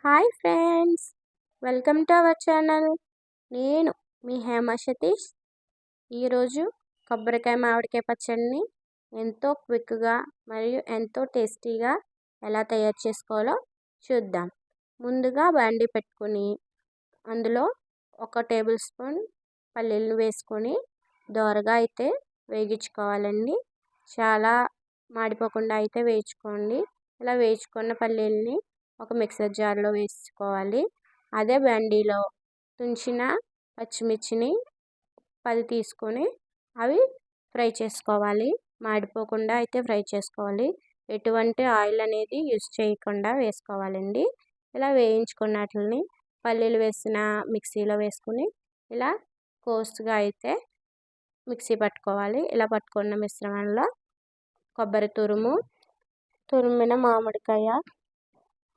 Hi friends, welcome to our channel. నేను మీ హేమ సతీష్. ఈరోజు కొబ్బరికాయ మామిడికాయ పచ్చడిని ఎంతో క్విక్గా మరియు ఎంతో టేస్టీగా ఎలా తయారు చేసుకోవాలో చూద్దాం. ముందుగా బాండి పెట్టుకొని అందులో 1 టేబుల్ స్పూన్ పల్లీలను వేసుకొని దోరగా అయితే వేగించుకోవాలండి. చాలా మాడిపోకుండా అయితే వేయించుకోండి. ఇలా వేయించుకున్న పల్లీలని ఒక మిక్సర్ జార్లో వేసుకోవాలి. అదే బండిలో తుంచిన పచ్చిమిర్చిని 10 తీసుకొని అవి ఫ్రై చేసుకోవాలి. మాడిపోకుండా అయితే ఫ్రై చేసుకోవాలి. ఎటువంటి ఆయిల్ అనేది యూజ్ చేయకుండా వేసుకోవాలండి. ఇలా వేయించుకున్నట్లని పల్లీలు వేసిన మిక్సీలో వేసుకుని ఇలా కోర్స్గా అయితే మిక్సీ పట్టుకోవాలి. ఇలా పట్టుకున్న మిశ్రమంలో కొబ్బరి తురిమిన మామిడికాయ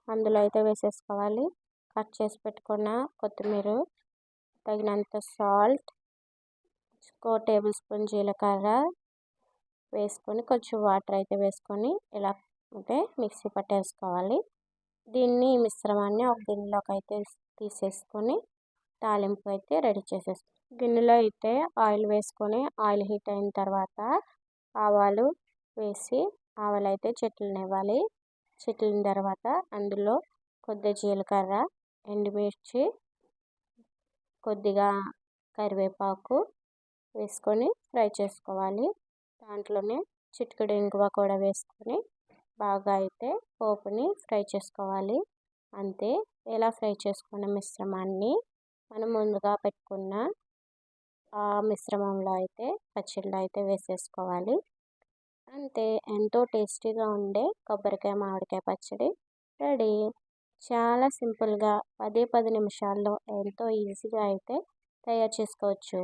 అందులో అయితే వేసేసుకోవాలి. కట్ చేసి పెట్టుకున్న కొత్తిమీర, తగినంత సాల్ట్, 1 టేబుల్ స్పూన్ జీలకర్ర వేసుకొని కొంచెం వాటర్ అయితే వేసుకొని ఇలా అయితే మిక్సీ పట్టేసుకోవాలి. దీన్ని మిశ్రమాన్ని ఒక గిన్నెలోకి అయితే తీసేసుకొని తాలింపు అయితే రెడీ చేసేసుకోవాలి. గిన్నెలో అయితే ఆయిల్ వేసుకొని ఆయిల్ హీట్ అయిన తర్వాత ఆవాలు వేసి ఆవాలు అయితే చిట్లనివ్వాలి. చిట్లిన తర్వాత అందులో కొద్దిగా జీలకర్ర, ఎండుమిర్చి, కొద్దిగా కరివేపాకు వేసుకొని ఫ్రై చేసుకోవాలి. దాంట్లోనే చిటికెడు ఇంగువ కూడా వేసుకొని బాగా అయితే పోపుని ఫ్రై చేసుకోవాలి. అంతే. ఇలా ఫ్రై చేసుకున్న మిశ్రమాన్ని మనం ముందుగా పెట్టుకున్న ఆ మిశ్రమంలో అయితే పచ్చడిలో అయితే వేసేసుకోవాలి. అంతే, ఎంతో టేస్టీగా ఉండే కొబ్బరికాయ మామిడికాయ పచ్చడి రెడీ. చాలా సింపుల్గా 10 నిమిషాల్లో ఎంతో ఈజీగా అయితే తయారు చేసుకోవచ్చు.